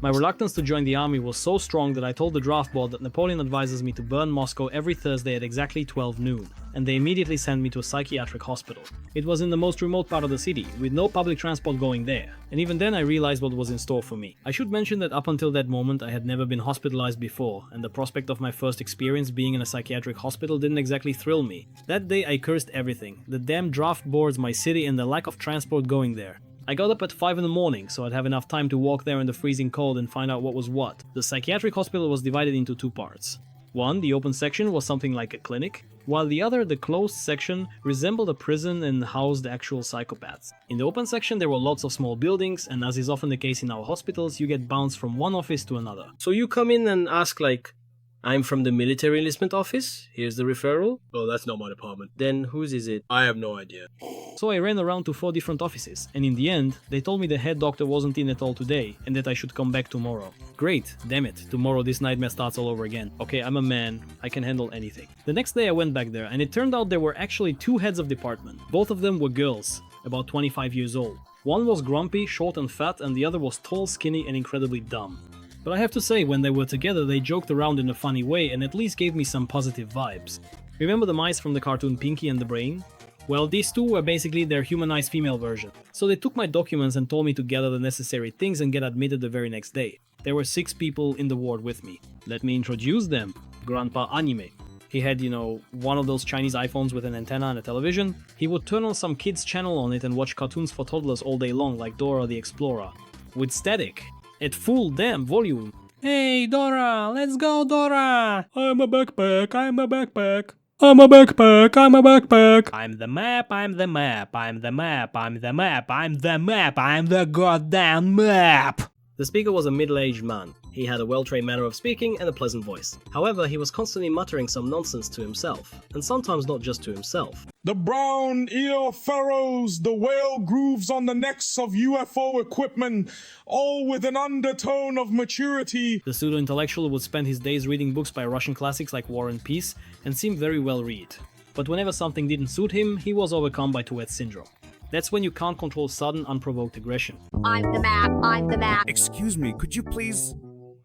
My reluctance to join the army was so strong that I told the draft board that Napoleon advises me to burn Moscow every Thursday at exactly 12 noon, and they immediately sent me to a psychiatric hospital. It was in the most remote part of the city, with no public transport going there, and even then I realized what was in store for me. I should mention that up until that moment I had never been hospitalized before, and the prospect of my first experience being in a psychiatric hospital didn't exactly thrill me. That day I cursed everything, the damn draft boards, my city, and the lack of transport going there. I got up at 5 in the morning, so I'd have enough time to walk there in the freezing cold and find out what was what. The psychiatric hospital was divided into two parts. One, the open section, was something like a clinic, while the other, the closed section, resembled a prison and housed actual psychopaths. In the open section there were lots of small buildings, and as is often the case in our hospitals, you get bounced from one office to another. So you come in and ask like, I'm from the military enlistment office, here's the referral. Oh, that's not my department. Then whose is it? I have no idea. So I ran around to 4 different offices, and in the end, they told me the head doctor wasn't in at all today, and that I should come back tomorrow. Great, damn it, tomorrow this nightmare starts all over again. Okay, I'm a man, I can handle anything. The next day I went back there, and it turned out there were actually two heads of department. Both of them were girls, about 25 years old. One was grumpy, short and fat, and the other was tall, skinny, and incredibly dumb. But I have to say, when they were together, they joked around in a funny way and at least gave me some positive vibes. Remember the mice from the cartoon Pinky and the Brain? Well, these two were basically their humanized female version. So they took my documents and told me to gather the necessary things and get admitted the very next day. There were 6 people in the ward with me. Let me introduce them. Grandpa Anime. He had, one of those Chinese iPhones with an antenna and a television. He would turn on some kids channel on it and watch cartoons for toddlers all day long, like Dora the Explorer. With static. At full damn volume. Hey Dora, let's go Dora! I'm a backpack, I'm a backpack. I'm a backpack, I'm a backpack. I'm the map, I'm the map, I'm the map, I'm the map, I'm the map, I'm the goddamn map! The speaker was a middle-aged man. He had a well-trained manner of speaking and a pleasant voice. However, he was constantly muttering some nonsense to himself, and sometimes not just to himself. The brown ear furrows, the whale grooves on the necks of UFO equipment, all with an undertone of maturity. The pseudo-intellectual would spend his days reading books by Russian classics like War and Peace, and seemed very well read. But whenever something didn't suit him, he was overcome by Tourette's syndrome. That's when you can't control sudden, unprovoked aggression. I'm the map, I'm the map. Excuse me, could you please...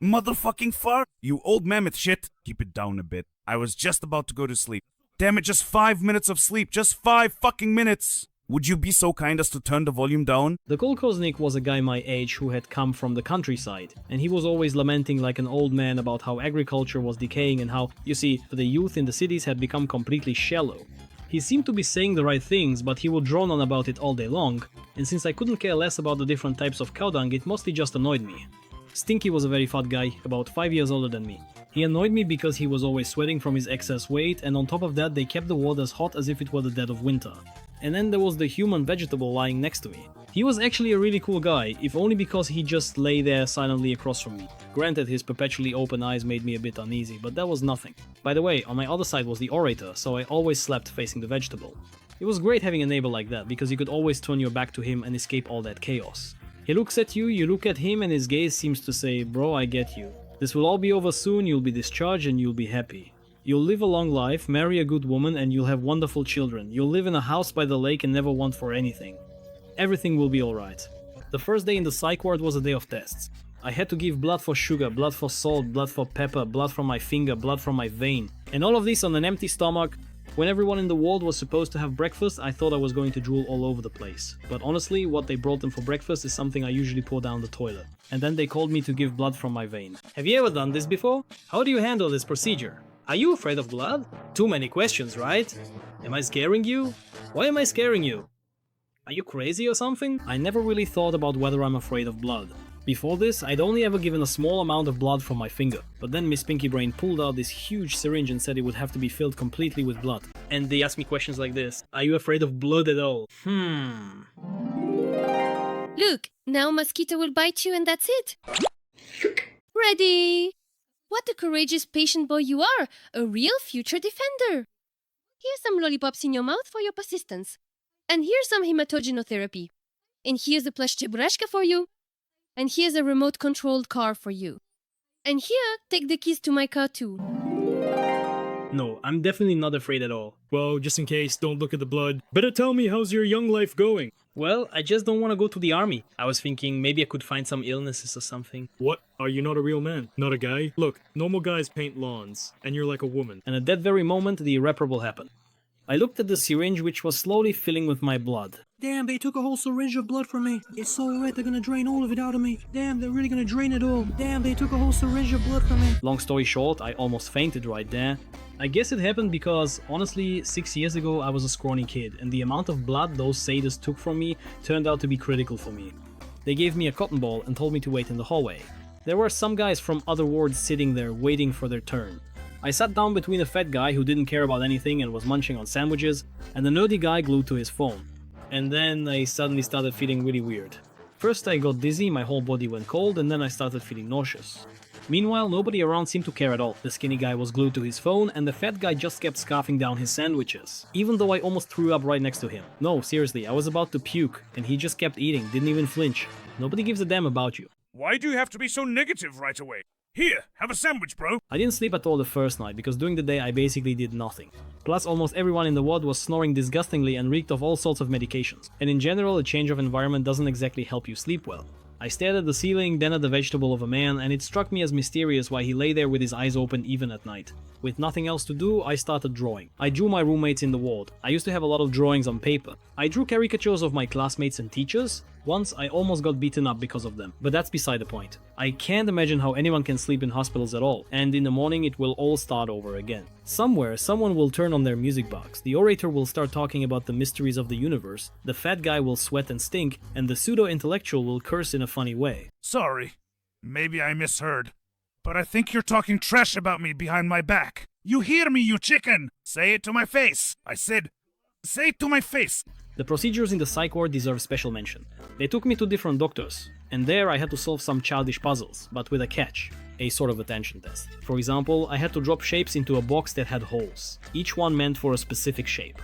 Motherfucking fart? You old mammoth shit. Keep it down a bit. I was just about to go to sleep. Damn it, just 5 minutes of sleep. Just 5 fucking minutes. Would you be so kind as to turn the volume down? The kolkhoznik was a guy my age who had come from the countryside, and he was always lamenting like an old man about how agriculture was decaying and how, you see, the youth in the cities had become completely shallow. He seemed to be saying the right things, but he would drone on about it all day long, and since I couldn't care less about the different types of cow dung, it mostly just annoyed me. Stinky was a very fat guy, about 5 years older than me. He annoyed me because he was always sweating from his excess weight, and on top of that they kept the water as hot as if it were the dead of winter. And then there was the human vegetable lying next to me. He was actually a really cool guy, if only because he just lay there silently across from me. Granted, his perpetually open eyes made me a bit uneasy, but that was nothing. By the way, on my other side was the orator, so I always slept facing the vegetable. It was great having a neighbor like that, because you could always turn your back to him and escape all that chaos. He looks at you, you look at him, and his gaze seems to say, bro, I get you. This will all be over soon, you'll be discharged and you'll be happy. You'll live a long life, marry a good woman, and you'll have wonderful children. You'll live in a house by the lake and never want for anything. Everything will be alright. The first day in the psych ward was a day of tests. I had to give blood for sugar, blood for salt, blood for pepper, blood from my finger, blood from my vein. And all of this on an empty stomach. When everyone in the ward was supposed to have breakfast, I thought I was going to drool all over the place. But honestly, what they brought them for breakfast is something I usually pour down the toilet. And then they called me to give blood from my vein. Have you ever done this before? How do you handle this procedure? Are you afraid of blood? Too many questions, right? Am I scaring you? Why am I scaring you? Are you crazy or something? I never really thought about whether I'm afraid of blood. Before this, I'd only ever given a small amount of blood from my finger, but then Miss Pinky Brain pulled out this huge syringe and said it would have to be filled completely with blood. And they asked me questions like this: are you afraid of blood at all? Look, now mosquito will bite you and that's it. Ready? What a courageous patient boy you are, a real future defender. Here's some lollipops in your mouth for your persistence. And here's some hematogenotherapy. And here's a plush cheburashka for you. And here's a remote-controlled car for you. And here, take the keys to my car too. No, I'm definitely not afraid at all. Well, just in case, don't look at the blood. Better tell me, how's your young life going? Well, I just don't want to go to the army. I was thinking maybe I could find some illnesses or something. What? Are you not a real man? Not a guy? Look, normal guys paint lawns, and you're like a woman. And at that very moment, the irreparable happened. I looked at the syringe, which was slowly filling with my blood. Damn, they took a whole syringe of blood from me. It's so wet, they're gonna drain all of it out of me. Damn, they're really gonna drain it all. Damn, they took a whole syringe of blood from me. Long story short, I almost fainted right there. I guess it happened because, honestly, 6 years ago I was a scrawny kid, and the amount of blood those sadists took from me turned out to be critical for me. They gave me a cotton ball and told me to wait in the hallway. There were some guys from other wards sitting there waiting for their turn. I sat down between a fat guy who didn't care about anything and was munching on sandwiches, and the nerdy guy glued to his phone. And then I suddenly started feeling really weird. First I got dizzy, my whole body went cold, and then I started feeling nauseous. Meanwhile, nobody around seemed to care at all. The skinny guy was glued to his phone, and the fat guy just kept scarfing down his sandwiches, even though I almost threw up right next to him. No, seriously, I was about to puke, and he just kept eating, didn't even flinch. Nobody gives a damn about you. Why do you have to be so negative right away? Here, have a sandwich, bro. I didn't sleep at all the first night, because during the day I basically did nothing. Plus, almost everyone in the ward was snoring disgustingly and reeked of all sorts of medications. And in general, a change of environment doesn't exactly help you sleep well. I stared at the ceiling, then at the vegetable of a man, and it struck me as mysterious why he lay there with his eyes open even at night. With nothing else to do, I started drawing. I drew my roommates in the ward. I used to have a lot of drawings on paper. I drew caricatures of my classmates and teachers. Once, I almost got beaten up because of them, but that's beside the point. I can't imagine how anyone can sleep in hospitals at all, and in the morning it will all start over again. Somewhere, someone will turn on their music box, the orator will start talking about the mysteries of the universe, the fat guy will sweat and stink, and the pseudo-intellectual will curse in a funny way. Sorry. Maybe I misheard. But I think you're talking trash about me behind my back. You hear me, you chicken! Say it to my face! I said, say it to my face! The procedures in the psych ward deserve special mention. They took me to different doctors, and there I had to solve some childish puzzles, but with a catch. A sort of attention test. For example, I had to drop shapes into a box that had holes, each one meant for a specific shape.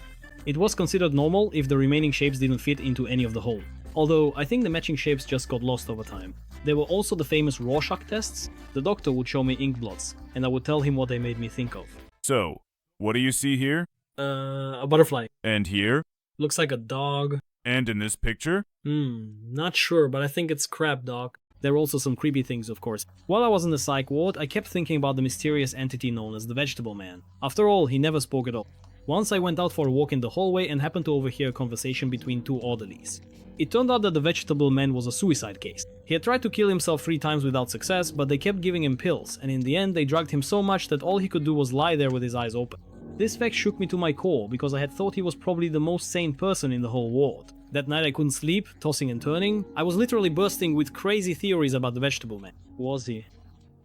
It was considered normal if the remaining shapes didn't fit into any of the holes. Although, I think the matching shapes just got lost over time. There were also the famous Rorschach tests. The doctor would show me ink blots, and I would tell him what they made me think of. So, what do you see here? A butterfly. And here? Looks like a dog. And in this picture? Not sure, but I think it's crab dog. There were also some creepy things, of course. While I was in the psych ward, I kept thinking about the mysterious entity known as the Vegetable Man. After all, he never spoke at all. Once I went out for a walk in the hallway and happened to overhear a conversation between two orderlies. It turned out that the Vegetable Man was a suicide case. He had tried to kill himself 3 times without success, but they kept giving him pills, and in the end they drugged him so much that all he could do was lie there with his eyes open. This fact shook me to my core, because I had thought he was probably the most sane person in the whole ward. That night I couldn't sleep, tossing and turning. I was literally bursting with crazy theories about the Vegetable Man. Who was he?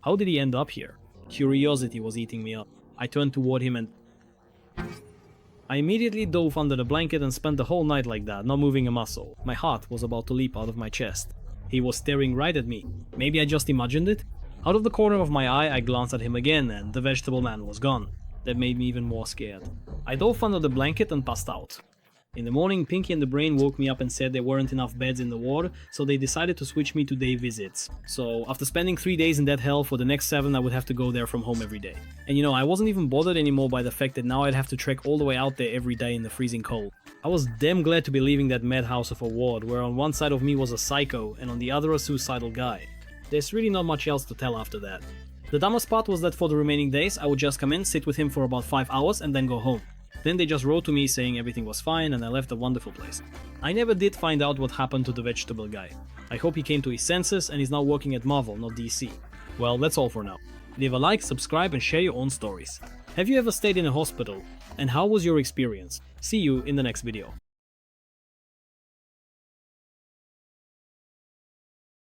How did he end up here? Curiosity was eating me up. I turned toward him and... I immediately dove under the blanket and spent the whole night like that, not moving a muscle. My heart was about to leap out of my chest. He was staring right at me. Maybe I just imagined it? Out of the corner of my eye, I glanced at him again, and the Vegetable Man was gone. That made me even more scared. I dove under the blanket and passed out. In the morning, Pinky and the Brain woke me up and said there weren't enough beds in the ward, so they decided to switch me to day visits. So, after spending 3 days in that hell, for the next 7 I would have to go there from home every day. And you know, I wasn't even bothered anymore by the fact that now I'd have to trek all the way out there every day in the freezing cold. I was damn glad to be leaving that madhouse of a ward, where on one side of me was a psycho, and on the other a suicidal guy. There's really not much else to tell after that. The dumbest part was that for the remaining days, I would just come in, sit with him for about 5 hours, and then go home. Then they just wrote to me saying everything was fine and I left a wonderful place. I never did find out what happened to the vegetable guy. I hope he came to his senses and is now working at Marvel, not DC. Well, that's all for now. Leave a like, subscribe and share your own stories. Have you ever stayed in a hospital? And how was your experience? See you in the next video.